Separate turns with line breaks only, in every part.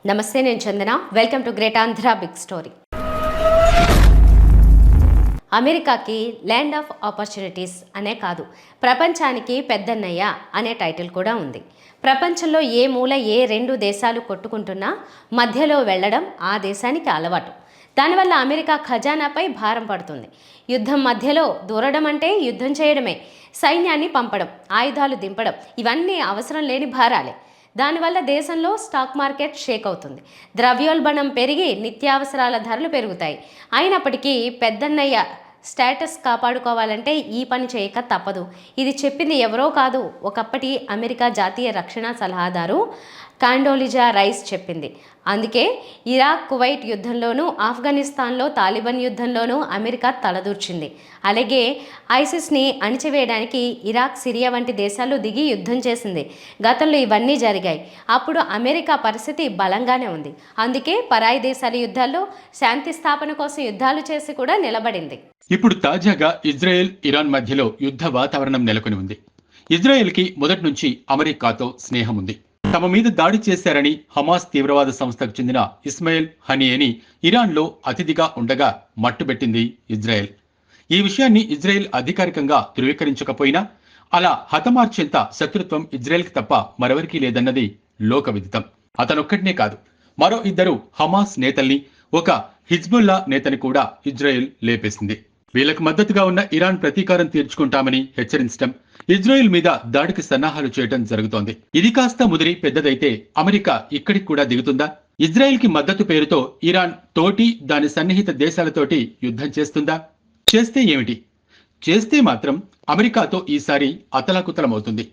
నమస్తే, నేను Chandana. Welcome to great Andhra big story. అమెరికాకి ల్యాండ్ ఆఫ్ ఆపర్చునిటీస్ అనే కాదు, ప్రపంచానికి పెద్దన్నయ్య అనే టైటిల్ కూడా ఉంది. ప్రపంచంలో ఏ మూల ఏ రెండు దేశాలు కొట్టుకుంటున్నా మధ్యలో వెళ్ళడం ఆ దేశానికి అలవాటు. దానివల్ల అమెరికా ఖజానాపై భారం పడుతుంది. యుద్ధం మధ్యలో దూరడం అంటే యుద్ధం చేయడమే. సైన్యాన్ని పంపడం, ఆయుధాలు దింపడం ఇవన్నీ అవసరం లేని భారాలే. దానివల్ల దేశంలో స్టాక్ మార్కెట్ షేక్ అవుతుంది. ద్రవ్యోల్బణం పెరిగి నిత్యావసరాల ధరలు పెరుగుతాయి. అయినప్పటికీ పెద్దన్నయ్య స్టేటస్ కాపాడుకోవాలంటే ఈ పని చేయక తప్పదు. ఇది చెప్పింది ఎవరో కాదు, ఒకప్పటి అమెరికా జాతీయ రక్షణ సలహాదారు కాండోలిజా రైస్ చెప్పింది. అందుకే ఇరాక్ కువైట్ యుద్ధంలోనూ ఆఫ్ఘనిస్తాన్లో తాలిబాన్ యుద్ధంలోనూ అమెరికా తలదూర్చింది. అలాగే ఐసిస్ని అణిచివేయడానికి ఇరాక్ సిరియా వంటి దేశాలు దిగి యుద్ధం చేసింది. గతంలో ఇవన్నీ జరిగాయి. అప్పుడు అమెరికా పరిస్థితి బలంగానే ఉంది. అందుకే పరాయి దేశాల యుద్ధాల్లో శాంతి స్థాపన కోసం యుద్ధాలు చేసి కూడా నిలబడింది.
ఇప్పుడు తాజాగా ఇజ్రాయెల్ ఇరాన్ మధ్యలో యుద్ధ వాతావరణం నెలకొని ఉంది. ఇజ్రాయెల్కి మొదటి నుంచి అమెరికాతో స్నేహం ఉంది. తమ మీద దాడి చేశారని హమాస్ తీవ్రవాద సంస్థకు చెందిన ఇస్మాయిల్ హనియేని ఇరాన్లో అతిథిగా ఉండగా మట్టుబెట్టింది ఇజ్రాయెల్. ఈ విషయాన్ని ఇజ్రాయెల్ అధికారికంగా ధృవీకరించకపోయినా అలా హతమార్చేంత శత్రుత్వం ఇజ్రాయెల్కి తప్ప మరెవరికీ లేదన్నది లోకవిదితం. అతనొక్కటినే కాదు, మరో ఇద్దరు హమాస్ నేతల్ని, ఒక హిజ్బుల్లా నేతని కూడా ఇజ్రాయెల్ లేపేసింది. వీళ్లకు మద్దతుగా ఉన్న ఇరాన్ ప్రతీకారం తీర్చుకుంటామని హెచ్చరించడం, ఇజ్రాయెల్ మీద దాడికి సన్నాహాలు చేయడం జరుగుతోంది. ఇది కాస్త ముదిరి పెద్దదైతే అమెరికా ఇక్కడికి కూడా దిగుతుందా? ఇజ్రాయెల్ కి మద్దతు పేరుతో ఇరాన్ తోటి దాని సన్నిహిత దేశాలతోటి యుద్ధం చేస్తుందా? చేస్తే ఏమిటి? చేస్తే మాత్రం అమెరికాతో ఈసారి అతలాకుతలమవుతుంది.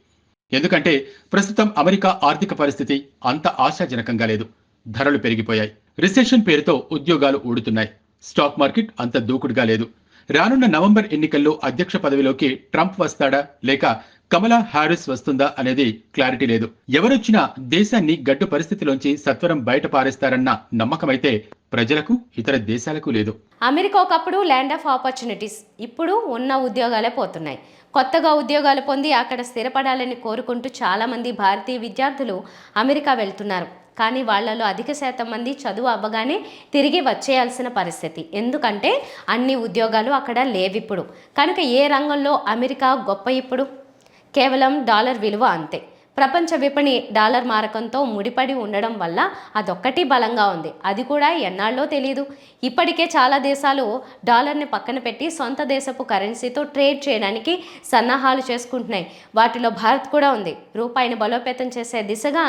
ఎందుకంటే ప్రస్తుతం అమెరికా ఆర్థిక పరిస్థితి అంత ఆశాజనకంగా లేదు. ధరలు పెరిగిపోయాయి. రిసెషన్ పేరుతో ఉద్యోగాలు ఊడుతున్నాయి. స్టాక్ మార్కెట్ అంత దూకుడుగా లేదు. రానున్న నవంబర్ ఎన్నికల్లో అధ్యక్ష పదవిలోకి ట్రంప్ వస్తాడా లేక కమలా హ్యారిస్ వస్తుందా అనేది క్లారిటీ లేదు. ఎవరొచ్చినా దేశాన్ని గడ్డు పరిస్థితిలోంచి సత్వరం బయట పారేస్తారన్న నమ్మకమైతే ప్రజలకు, ఇతర దేశాలకు లేదు.
అమెరికా ఒకప్పుడు ల్యాండ్ ఆఫ్ ఆపర్చునిటీస్. ఇప్పుడు ఉన్న ఉద్యోగాలే పోతున్నాయి. కొత్తగా ఉద్యోగాలు పొంది అక్కడ స్థిరపడాలని కోరుకుంటూ చాలామంది భారతీయ విద్యార్థులు అమెరికా వెళ్తున్నారు. కానీ వాళ్లలో అధిక శాతం మంది చదువు అవ్వగానే తిరిగి వచ్చేయాల్సిన పరిస్థితి. ఎందుకంటే అన్ని ఉద్యోగాలు అక్కడ లేవిప్పుడు. కనుక ఏ రంగంలో అమెరికా గొప్ప ఇప్పుడు? కేవలం డాలర్ విలువ అంతే. ప్రపంచ విపణి డాలర్ మారకంతో ముడిపడి ఉండడం వల్ల అదొక్కటి బలంగా ఉంది. అది కూడా ఎన్నాళ్ళో తెలియదు. ఇప్పటికే చాలా దేశాలు డాలర్ని పక్కన పెట్టి సొంత దేశపు కరెన్సీతో ట్రేడ్ చేయడానికి సన్నాహాలు చేసుకుంటున్నాయి. వాటిలో భారత్ కూడా ఉంది. రూపాయిని బలోపేతం చేసే దిశగా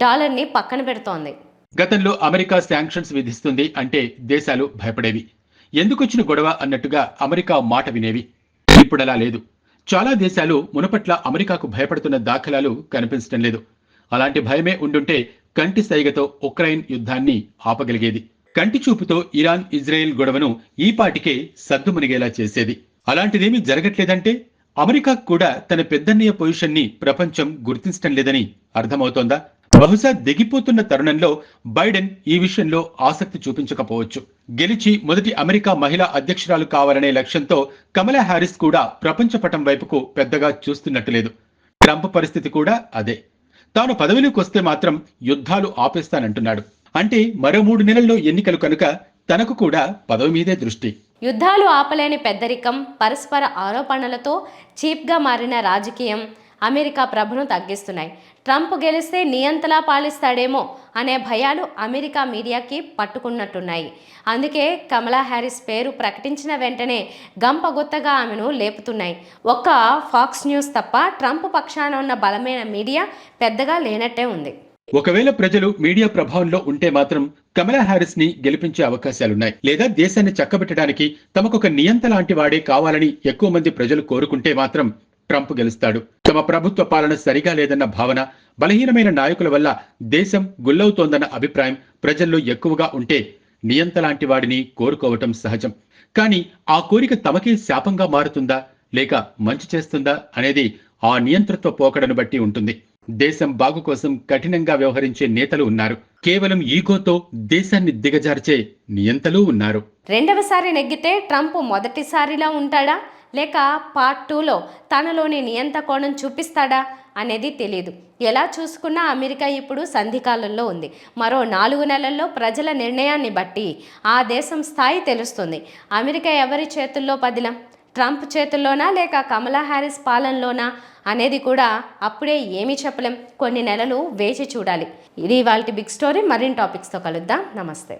డాలర్ని పక్కన పెడుతోంది.
గతంలో అమెరికా శాంక్షన్స్ విధిస్తుంది అంటే దేశాలు భయపడేవి. ఎందుకొచ్చిన గొడవ అన్నట్టుగా అమెరికా మాట వినేవి. ఇప్పుడలా లేదు. చాలా దేశాలు మునపట్ల అమెరికాకు భయపడుతున్న దాఖలాలు కనిపించడం లేదు. అలాంటి భయమే ఉండుంటే కంటి సైగతో ఉక్రెయిన్ యుద్ధాన్ని ఆపగలిగేది. కంటి చూపుతో ఇరాన్ ఇజ్రాయెల్ గొడవను ఈ పాటికే సద్దుమణిగేలా చేసేది. అలాంటిదేమీ జరగట్లేదంటే అమెరికాకు కూడా తన పెద్దన్నయ్య పొజిషన్ని ప్రపంచం గుర్తించడం లేదని అర్థమవుతోందా? బహుశా దిగిపోతున్న తరుణంలో బైడెన్ ఈ విషయంలో ఆసక్తి చూపించకపోవచ్చు. గెలిచి మొదటి అమెరికా మహిళా అధ్యక్షురాలు కావాలనే లక్ష్యంతో కమలా హ్యారిస్ కూడా ప్రపంచ పటం వైపుకు పెద్దగా చూస్తున్నట్టు లేదు. ట్రంప్ పరిస్థితి కూడా అదే. తాను పదవిలోకి వస్తే మాత్రం యుద్ధాలు ఆపేస్తానంటున్నాడు. అంటే మరో 3 నెలల్లో ఎన్నికలు కనుక తనకు కూడా పదవి మీదే దృష్టి.
యుద్ధాలు ఆపలేని పెద్దరికం, పరస్పర ఆరోపణలతో చీప్గా మారిన రాజకీయం అమెరికా ప్రభును తగ్గిస్తున్నాయి. ట్రంప్ గెలిస్తే నియంతలా పాలిస్తాడేమో అనే భయాలు అమెరికా మీడియాకి పట్టుకున్నట్టున్నాయి. అందుకే కమలా హ్యారిస్ పేరు ప్రకటించిన వెంటనే గంపగొత్తగా ఆమెను లేపుతున్నాయి. ఒక్క ఫాక్స్ న్యూస్ తప్ప ట్రంప్ పక్షాన ఉన్న బలమైన మీడియా పెద్దగా లేనట్టే ఉంది.
ఒకవేళ ప్రజలు మీడియా ప్రభావంలో ఉంటే మాత్రం కమలా హ్యారిస్ ని గెలిపించే అవకాశాలున్నాయి. లేదా దేశాన్ని చక్కబెట్టడానికి తమకొక నియంత లాంటి వాడే కావాలని ఎక్కువ మంది ప్రజలు కోరుకుంటే మాత్రం ట్రంప్ గెలుస్తాడు. తమ ప్రభుత్వ పాలన సరిగా లేదన్న భావన, బలహీనమైన నాయకుల వల్ల దేశం గుల్లవుతోందన్న అభిప్రాయం ప్రజల్లో ఎక్కువగా ఉంటే నియంత లాంటి వాడిని కోరుకోవటం సహజం. కానీ ఆ కోరిక తమకే శాపంగా మారుతుందా లేక మంచి చేస్తుందా అనేది ఆ నియంతృత్వ పోకడను బట్టి ఉంటుంది. దేశం బాగు కోసం కఠినంగా వ్యవహరించే నేతలు ఉన్నారు. కేవలం ఈగోతో దేశాన్ని దిగజార్చే నియంతలు ఉన్నారు.
రెండవసారి నెగ్గితే ట్రంప్ మొదటిసారిలా ఉంటాడా లేక పార్ట్ 2లో తనలోని నియంత కోణం చూపిస్తాడా అనేది తెలియదు. ఎలా చూసుకున్నా అమెరికా ఇప్పుడు సంధికాలంలో ఉంది. మరో 4 నెలల్లో ప్రజల నిర్ణయాన్ని బట్టి ఆ దేశం స్థాయి తెలుస్తుంది. అమెరికా ఎవరి చేతుల్లో పదిలం? ట్రంప్ చేతుల్లోనా లేక కమలా హ్యారిస్ పాలనలోనా అనేది కూడా అప్పుడే ఏమీ చెప్పలేం. కొన్ని నెలలు వేచి చూడాలి. ఇది ఇవాల్టి బిగ్ స్టోరీ. మరిన్ని టాపిక్స్తో కలుద్దాం. నమస్తే.